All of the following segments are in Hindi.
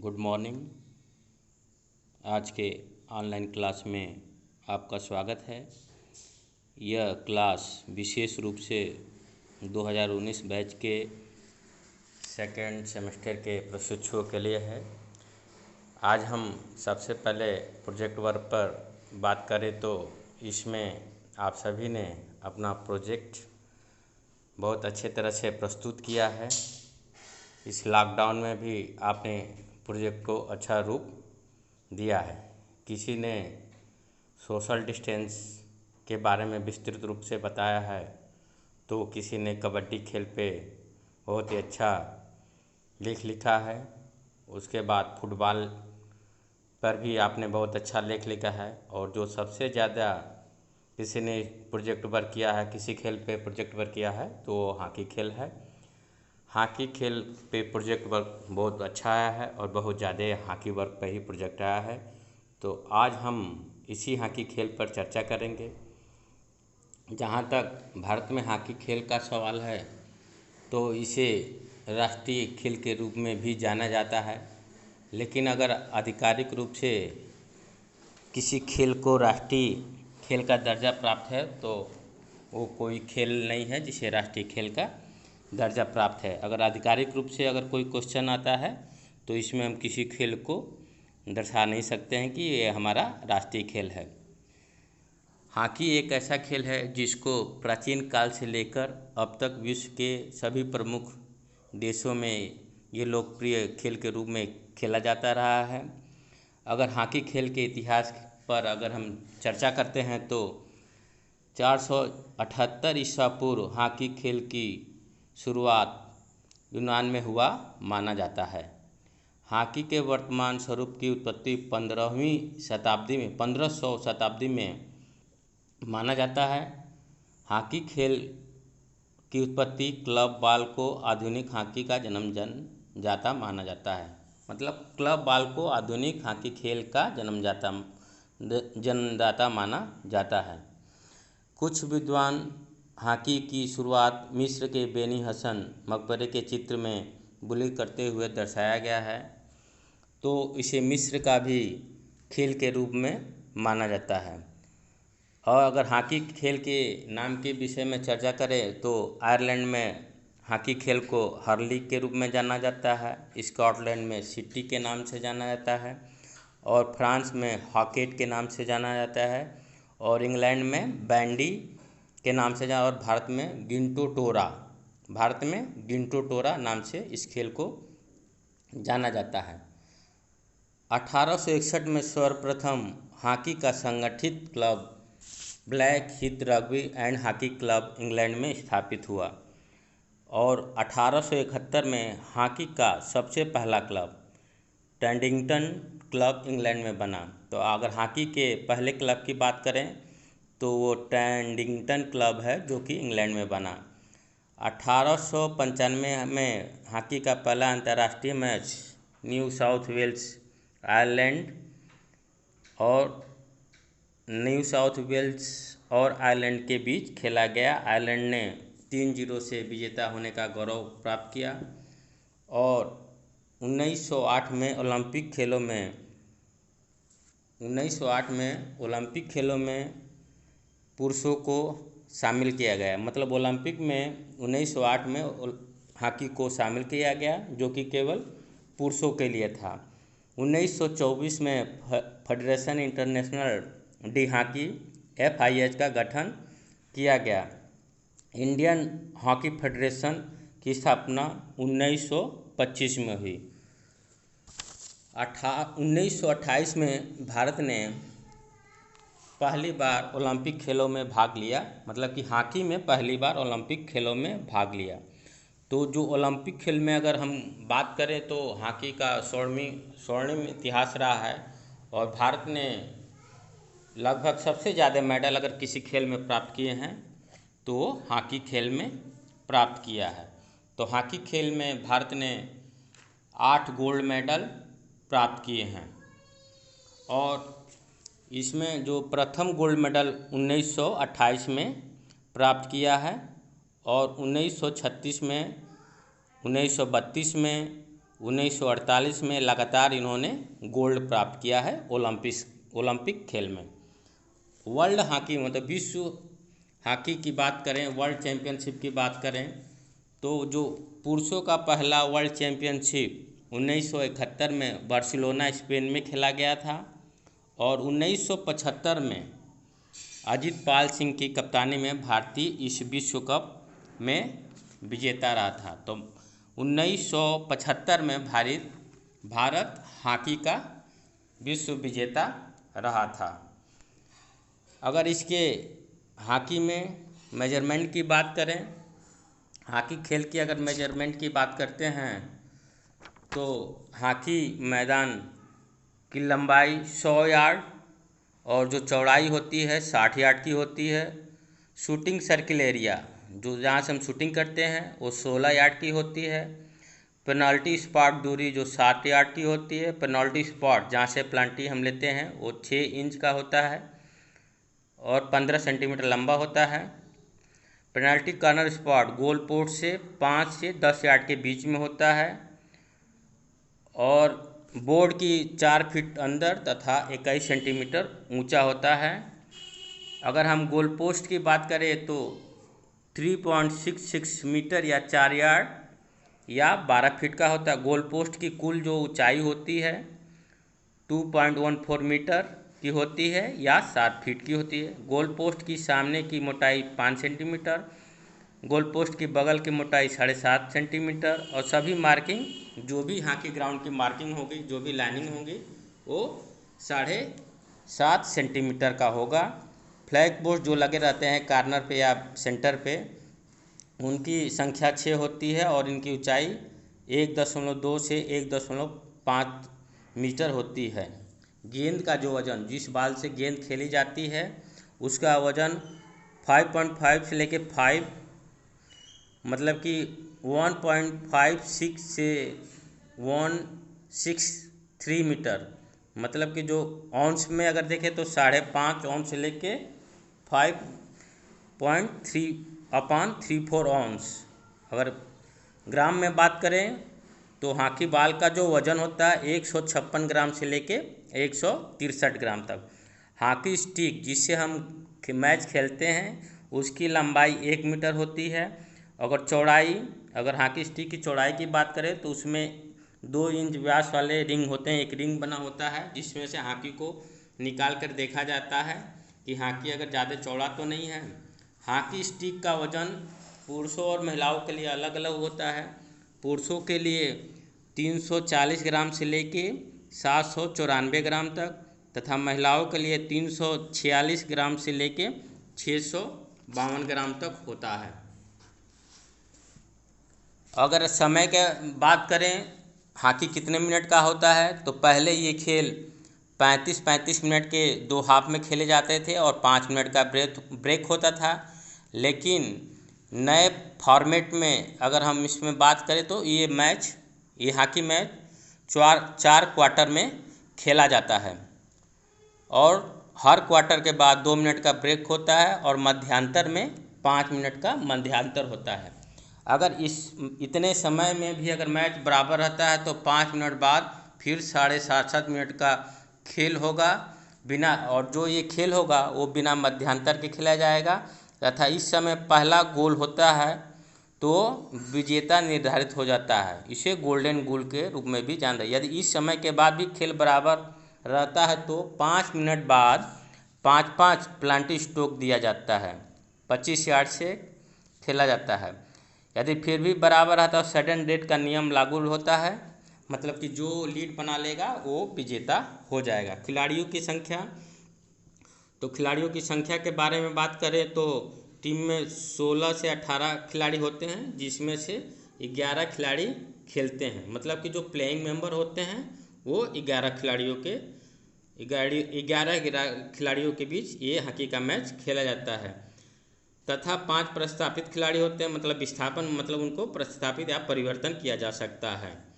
Good morning. आज के ऑनलाइन क्लास में आपका स्वागत है। यह क्लास विशेष रूप से 2019 बैच के सेकेंड सेमेस्टर के प्रशिक्षुओं के लिए है। आज हम सबसे पहले प्रोजेक्ट वर्क पर बात करें तो इसमें आप सभी ने अपना प्रोजेक्ट बहुत अच्छे तरह से प्रस्तुत किया है। इस लॉकडाउन में भी आपने प्रोजेक्ट को अच्छा रूप दिया है। किसी ने सोशल डिस्टेंस के बारे में विस्तृत रूप से बताया है, तो किसी ने कबड्डी खेल पे बहुत ही अच्छा लेख लिखा है। उसके बाद फुटबॉल पर भी आपने बहुत अच्छा लेख लिखा है। और जो सबसे ज़्यादा किसी ने प्रोजेक्ट वर्क किया है, किसी खेल पे प्रोजेक्ट वर्क किया है, तो वो हॉकी खेल है। हॉकी खेल पे प्रोजेक्ट वर्क बहुत अच्छा आया है और बहुत ज़्यादा हॉकी वर्क पे ही प्रोजेक्ट आया है। तो आज हम इसी हॉकी खेल पर चर्चा करेंगे। जहाँ तक भारत में हॉकी खेल का सवाल है, तो इसे राष्ट्रीय खेल के रूप में भी जाना जाता है। लेकिन अगर आधिकारिक रूप से किसी खेल को राष्ट्रीय खेल का दर्जा प्राप्त है, तो वो कोई खेल नहीं है जिसे राष्ट्रीय खेल का दर्जा प्राप्त है। अगर आधिकारिक रूप से अगर कोई क्वेश्चन आता है, तो इसमें हम किसी खेल को दर्शा नहीं सकते हैं कि ये हमारा राष्ट्रीय खेल है। हॉकी एक ऐसा खेल है जिसको प्राचीन काल से लेकर अब तक विश्व के सभी प्रमुख देशों में ये लोकप्रिय खेल के रूप में खेला जाता रहा है। अगर हॉकी खेल के इतिहास पर अगर हम चर्चा करते हैं, तो 478 ईसा पूर्व हॉकी खेल की शुरुआत यूनान में हुआ माना जाता है। हॉकी के वर्तमान स्वरूप की उत्पत्ति 1500 शताब्दी में माना जाता है। हॉकी खेल की उत्पत्ति क्लब बॉल को आधुनिक हॉकी का जन्मदाता माना जाता है। मतलब क्लब बॉल को आधुनिक हॉकी खेल का जन्मदाता माना जाता है। कुछ विद्वान हॉकी की शुरुआत मिस्र के बेनी हसन मकबरे के चित्र में बुलिंग करते हुए दर्शाया गया है, तो इसे मिस्र का भी खेल के रूप में माना जाता है। और अगर हॉकी खेल के नाम के विषय में चर्चा करें, तो आयरलैंड में हॉकी खेल को हर्लिक के रूप में जाना जाता है, स्कॉटलैंड में सिटी के नाम से जाना जाता है, और फ्रांस में हॉकेट के नाम से जाना जाता है, और इंग्लैंड में बैंडी के नाम से और भारत में गिंटो टोरा नाम से इस खेल को जाना जाता है। 1861 में सर्वप्रथम हॉकी का संगठित club black Heath rugby and hockey club England में स्थापित हुआ, और 1871 में हॉकी का सबसे पहला क्लब टेडिंगटन क्लब इंग्लैंड में बना। तो अगर हॉकी के पहले क्लब की बात करें, तो वो टेडिंगटन क्लब है जो कि इंग्लैंड में बना। 1895 में हॉकी का पहला अंतर्राष्ट्रीय मैच न्यू साउथ वेल्स और आयरलैंड के बीच खेला गया। आयरलैंड ने 3-0 से विजेता होने का गौरव प्राप्त किया। और 1908 में ओलंपिक खेलों में पुरुषों को शामिल किया गया। मतलब ओलंपिक में 1908 में हॉकी को शामिल किया गया, जो कि केवल पुरुषों के लिए था। 1924 में federation international D hockey FIH का गठन किया गया। इंडियन हॉकी फेडरेशन की स्थापना 1925 में हुई। 1928 में भारत ने पहली बार ओलंपिक खेलों में भाग लिया। मतलब कि हॉकी में पहली बार ओलंपिक खेलों में भाग लिया। तो जो ओलंपिक खेल में अगर हम बात करें, तो हॉकी का स्वर्णिम इतिहास रहा है, और भारत ने लगभग सबसे ज़्यादा मेडल अगर किसी खेल में प्राप्त किए हैं, तो वो हॉकी खेल में प्राप्त किया है। तो हॉकी खेल में भारत ने 8 गोल्ड मेडल प्राप्त किए हैं। और इसमें जो प्रथम गोल्ड मेडल 1928 में प्राप्त किया है, और 1936 में, 1932 में, 1948 में लगातार इन्होंने गोल्ड प्राप्त किया है ओलंपिक खेल में। वर्ल्ड हॉकी मतलब विश्व हॉकी की बात करें, वर्ल्ड चैम्पियनशिप की बात करें, तो जो पुरुषों का पहला वर्ल्ड चैम्पियनशिप 1971 में बार्सिलोना स्पेन में खेला गया था और 1975 में अजीत पाल सिंह की कप्तानी में भारतीय इस विश्व कप में विजेता रहा था। तो 1975 में भारत हॉकी का विश्व विजेता रहा था। अगर इसके हॉकी में मेजरमेंट की बात करें, हॉकी खेल की अगर मेजरमेंट की बात करते हैं तो हॉकी मैदान की लंबाई 100 यार्ड और जो चौड़ाई होती है 60 यार्ड की होती है। शूटिंग सर्किल एरिया जो जहाँ से हम शूटिंग करते हैं वो 16 यार्ड की होती है। पेनल्टी स्पॉट दूरी जो 7 यार्ड की होती है। पेनल्टी स्पॉट जहाँ से प्लांटी हम लेते हैं वो 6 इंच का होता है और 15 सेंटीमीटर लंबा होता है। Penalty corner spot goal post से 5 से 10 यार्ड के बीच में होता है और बोर्ड की 4 फीट अंदर तथा 21 सेंटीमीटर ऊंचा होता है। अगर हम गोल पोस्ट की बात करें तो 3.66 मीटर या 4 यार्ड या 12 फीट का होता है। गोल पोस्ट की कुल जो ऊंचाई होती है 2.14 मीटर की होती है या 7 फीट की होती है। गोल पोस्ट की सामने की मोटाई 5 सेंटीमीटर, गोल पोस्ट की बगल की मोटाई 7.5 सेंटीमीटर और सभी मार्किंग जो भी हॉकी ग्राउंड की मार्किंग होगी, जो भी लाइनिंग होगी वो 7.5 सेंटीमीटर का होगा। फ्लैग पोस्ट जो लगे रहते हैं कॉर्नर पे या सेंटर पे उनकी संख्या 6 होती है और इनकी ऊंचाई 1.2 से 1.5 मीटर होती है। गेंद का जो वज़न, जिस बॉल से गेंद खेली जाती है उसका वज़न 5.5 से लेके 5 मतलब कि 1.56 से 163 मीटर, मतलब कि जो ऑन्स में अगर देखें तो 5.5 ऑन्स से लेके 5.3/34 ऑन्स। अगर ग्राम में बात करें तो हॉकी बॉल का जो वज़न होता है 156 ग्राम से लेके 163 ग्राम तक। हॉकी स्टिक जिससे हम मैच खेलते हैं उसकी लंबाई 1 मीटर होती है। अगर हॉकी स्टिक की चौड़ाई की बात करें तो उसमें 2 इंच व्यास वाले रिंग होते हैं, एक रिंग बना होता है जिसमें से हॉकी को निकाल कर देखा जाता है कि हॉकी अगर ज़्यादा चौड़ा तो नहीं है। हॉकी स्टिक का वज़न पुरुषों और महिलाओं के लिए अलग अलग होता है। पुरुषों के लिए 340 ग्राम से लेके 794 ग्राम तक तथा महिलाओं के लिए 346 ग्राम से लेके 652 ग्राम तक होता है। अगर समय के बात करें हॉकी कितने मिनट का होता है तो पहले ये खेल 35-35 मिनट के 2 हाफ में खेले जाते थे और 5 मिनट का ब्रेक होता था। लेकिन नए फॉर्मेट में अगर हम इसमें बात करें तो ये हॉकी मैच 4 क्वार्टर में खेला जाता है और हर क्वार्टर के बाद 2 मिनट का ब्रेक होता है और मध्यांतर में 5 मिनट का मध्यांतर होता है। अगर इतने समय में भी अगर मैच बराबर रहता है तो 5 मिनट बाद फिर 7.5 मिनट का खेल होगा और जो ये खेल होगा वो बिना मध्यांतर के खेला जाएगा तथा इस समय पहला गोल होता है तो विजेता निर्धारित हो जाता है। इसे गोल्डन गोल के रूप में भी जाना जाता है। यदि इस समय के बाद भी खेल बराबर रहता है तो 5 मिनट बाद 5-5 प्लांटी स्ट्रोक दिया जाता है, 25 यार्ड से खेला जाता है। यदि फिर भी बराबर रहता है तो सडन डेथ का नियम लागू होता है, मतलब कि जो लीड बना लेगा वो विजेता हो जाएगा। खिलाड़ियों की संख्या के बारे में बात करें तो टीम में 16 से 18 खिलाड़ी होते हैं जिसमें से 11 खिलाड़ी खेलते हैं, मतलब कि जो प्लेइंग मेंबर होते हैं वो 11 खिलाड़ियों के बीच ये हॉकी का मैच खेला जाता है तथा 5 प्रस्तापित खिलाड़ी होते हैं, मतलब विस्थापन मतलब उनको प्रस्तापित या परिवर्तन किया जा सकता है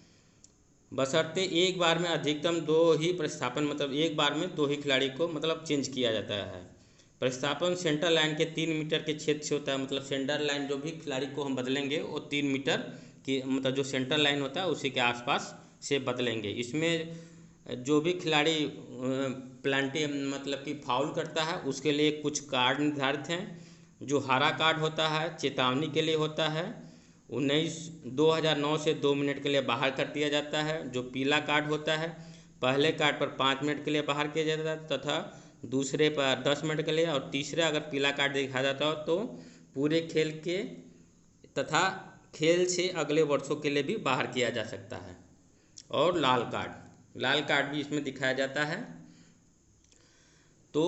बशर्ते एक बार में अधिकतम 2 ही प्रस्तापन, मतलब एक बार में 2 ही खिलाड़ी को मतलब चेंज किया जाता है। प्रस्तापन सेंटर लाइन के 3 मीटर के छेद से होता है, मतलब सेंटर लाइन जो भी खिलाड़ी को हम बदलेंगे वो 3 मीटर कि मतलब जो सेंटर लाइन होता है उसी के आसपास से बदलेंगे। इसमें जो भी खिलाड़ी प्लांटी मतलब कि फाउल करता है उसके लिए कुछ कार्ड निर्धारित हैं। जो हरा कार्ड होता है चेतावनी के लिए होता है, 2009 से 2 मिनट के लिए बाहर कर दिया जाता है। जो पीला कार्ड होता है पहले कार्ड पर 5 मिनट के लिए बाहर किया जाता है तथा दूसरे पर 10 मिनट के लिए, और तीसरा अगर पीला कार्ड दिखाया जाता हो तो पूरे खेल के तथा खेल से अगले वर्षों के लिए भी बाहर किया जा सकता है। और लाल कार्ड भी इसमें दिखाया जाता है। तो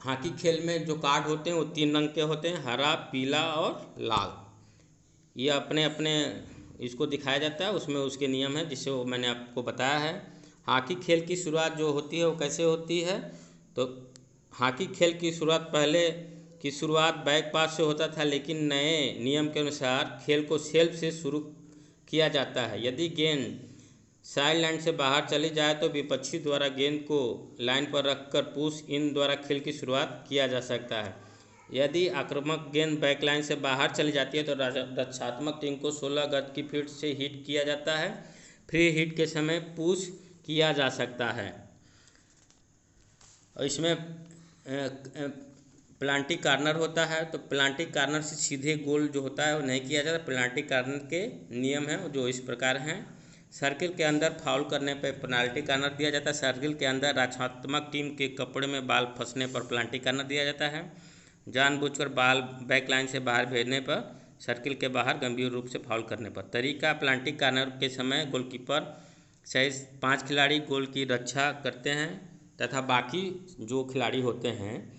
हॉकी खेल में जो कार्ड होते हैं वो 3 रंग के होते हैं, हरा, पीला और लाल। ये अपने अपने इसको दिखाया जाता है, उसमें उसके नियम हैं जिसे वो मैंने आपको बताया है। हॉकी खेल की शुरुआत जो होती है वो कैसे होती है, तो हॉकी खेल की शुरुआत पहले की शुरुआत बैक पास से होता था, लेकिन नए नियम के अनुसार खेल को सेल्फ से शुरू किया जाता है। यदि गेंद साइड लाइन से बाहर चली जाए तो विपक्षी द्वारा गेंद को लाइन पर रखकर पुश इन द्वारा खेल की शुरुआत किया जा सकता है। यदि आक्रामक गेंद बैक लाइन से बाहर चली जाती है तो रक्षात्मक टीम को 16 गज की फील्ड से हिट किया जाता है। फ्री हिट के समय पुश किया जा सकता है। और इसमें प्लांटी कार्नर होता है, तो प्लांटी कार्नर से सीधे गोल जो होता है वो नहीं किया जाता। प्लांटी कार्नर के नियम हैं जो इस प्रकार हैं। सर्किल के अंदर फाउल करने पर पेनाल्टी कार्नर दिया जाता है। सर्किल के अंदर रक्षात्मक टीम के कपड़े में बाल फंसने पर प्लांटी कार्नर दिया जाता है। जानबूझकर बाल बैक लाइन से बाहर भेजने पर, सर्किल के बाहर गंभीर रूप से फाउल करने पर। तरीका: प्लांटी कार्नर के समय गोलकीपर सहित 5 खिलाड़ी गोल की रक्षा करते हैं तथा बाकी जो खिलाड़ी होते हैं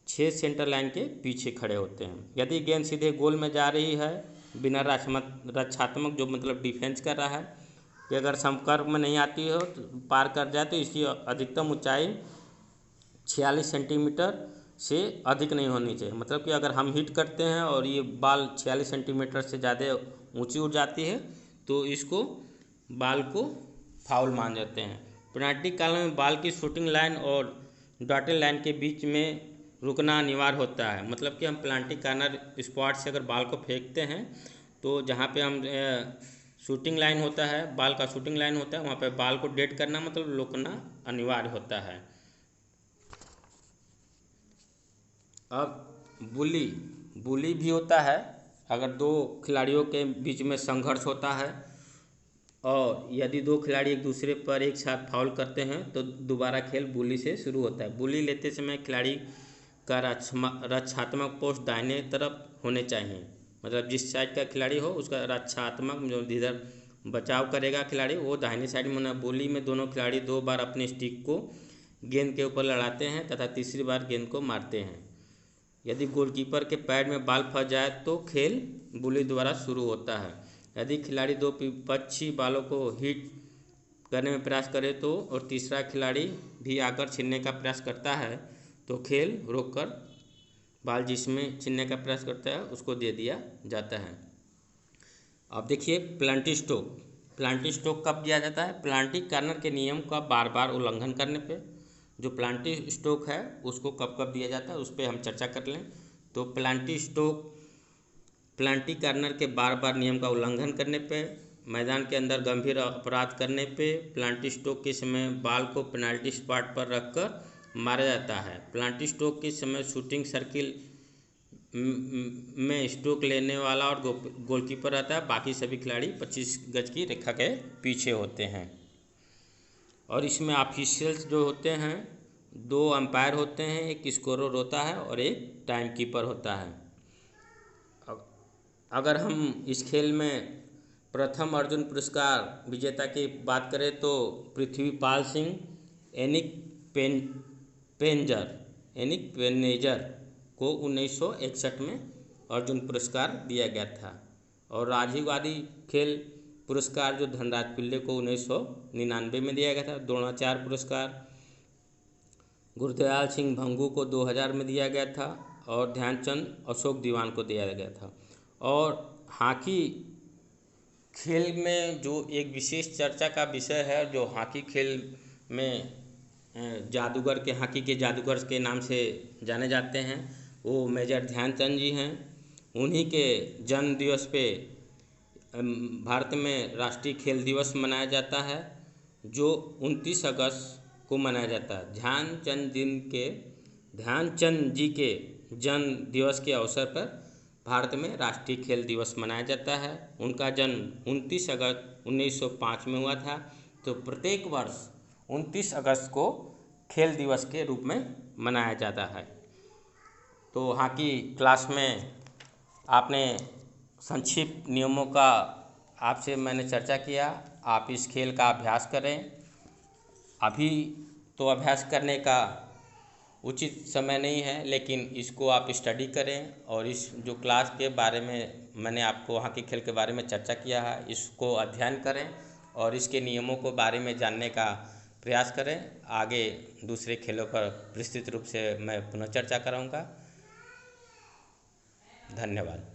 6 सेंटर लाइन के पीछे खड़े होते हैं। यदि गेंद सीधे गोल में जा रही है बिना रक्षात्मक जो मतलब डिफेंस कर रहा है कि अगर संपर्क में नहीं आती हो तो पार कर जाए तो इसकी अधिकतम ऊंचाई 46 सेंटीमीटर से अधिक नहीं होनी चाहिए। मतलब कि अगर हम हिट करते हैं और ये बाल 46 सेंटीमीटर से ज़्यादा ऊंची उड़ जाती है तो इसको बाल को फाउल मान जाते हैं। पेनाल्टी कॉर्नर में बाल की शूटिंग लाइन और डॉटेड लाइन के बीच में रुकना अनिवार्य होता है। मतलब कि हम प्लांटी कॉर्नर स्पॉट से अगर बाल को फेंकते हैं तो जहाँ पे हम शूटिंग लाइन होता है, बाल का शूटिंग लाइन होता है, वहाँ पे बाल को डेड करना मतलब रोकना अनिवार्य होता है। अब बुली भी होता है। अगर 2 खिलाड़ियों के बीच में संघर्ष होता है और यदि 2 खिलाड़ी एक दूसरे पर एक साथ फाउल करते हैं तो दोबारा खेल बुली से शुरू होता है। बुली लेते समय खिलाड़ी का रक्षात्मक पोस्ट दाहिने तरफ होने चाहिए। मतलब जिस साइड का खिलाड़ी हो उसका रक्षात्मक जो जिधर बचाव करेगा खिलाड़ी वो दाहिने साइड में होना। बुली में दोनों खिलाड़ी 2 बार अपने स्टिक को गेंद के ऊपर लड़ाते हैं तथा तीसरी बार गेंद को मारते हैं। यदि गोलकीपर के पैड में बाल फंस जाए तो खेल बुली द्वारा शुरू होता है। यदि खिलाड़ी 2 विपक्षी बालों को हिट करने में प्रयास करे तो और तीसरा खिलाड़ी भी आकर छीनने का प्रयास करता है तो खेल रोककर बाल जिसमें छीनने का प्रयास करता है उसको दे दिया जाता है। अब देखिए प्लांटी स्ट्रोक कब दिया जाता है। प्लांटी कॉर्नर के नियम का बार बार उल्लंघन करने पे जो प्लांटी स्ट्रोक है उसको कब कब दिया जाता है उस पर हम चर्चा कर लें। तो प्लांटी कॉर्नर के बार बार नियम का उल्लंघन करने पे, मैदान के अंदर गंभीर अपराध करने पे, प्लांटी स्ट्रोक के समय बाल को पेनाल्टी स्पॉट पर रखकर मारा जाता है। प्लांटी स्ट्रोक के समय शूटिंग सर्किल में स्ट्रोक लेने वाला और गोलकीपर रहता है। बाकी सभी खिलाड़ी 25 गज की रेखा के पीछे होते हैं। और इसमें ऑफिशियल्स जो होते हैं 2 अंपायर होते हैं, एक स्कोरर होता है और एक टाइम कीपर होता है। अगर हम इस खेल में प्रथम अर्जुन पुरस्कार विजेता की बात करें तो पृथ्वीपाल सिंह एनिक पेनेजर को 1961 में अर्जुन पुरस्कार दिया गया था। और राजीव गांधी खेल पुरस्कार जो धनराज पिल्ले को 1999 में दिया गया था। द्रोणाचार्य पुरस्कार गुरदयाल सिंह भंगू को 2000 में दिया गया था और ध्यानचंद अशोक दीवान को दिया गया था। और हॉकी खेल में जो एक विशेष चर्चा का विषय है, जो हॉकी खेल में जादूगर के हॉकी के जादूगर के नाम से जाने जाते हैं, वो मेजर ध्यानचंद जी हैं। उन्हीं के जन्म दिवस पे भारत में राष्ट्रीय खेल दिवस मनाया जाता है, जो 29 अगस्त को मनाया जाता है। ध्यानचंद जी के जन्म दिवस के अवसर पर भारत में राष्ट्रीय खेल दिवस मनाया जाता है। उनका जन्म 29 अगस्त 1905 में हुआ था। तो प्रत्येक वर्ष 29 अगस्त को खेल दिवस के रूप में मनाया जाता है। तो हॉकी क्लास में आपने संक्षिप्त नियमों का आपसे मैंने चर्चा किया। आप इस खेल का अभ्यास करें। अभी तो अभ्यास करने का उचित समय नहीं है, लेकिन इसको आप स्टडी करें और इस जो क्लास के बारे में मैंने आपको हॉकी खेल के बारे में चर्चा किया है, इसको अध्ययन करें और इसके नियमों को बारे में जानने का प्रयास करें। आगे दूसरे खेलों पर विस्तृत रूप से मैं पुनः चर्चा करूँगा। धन्यवाद।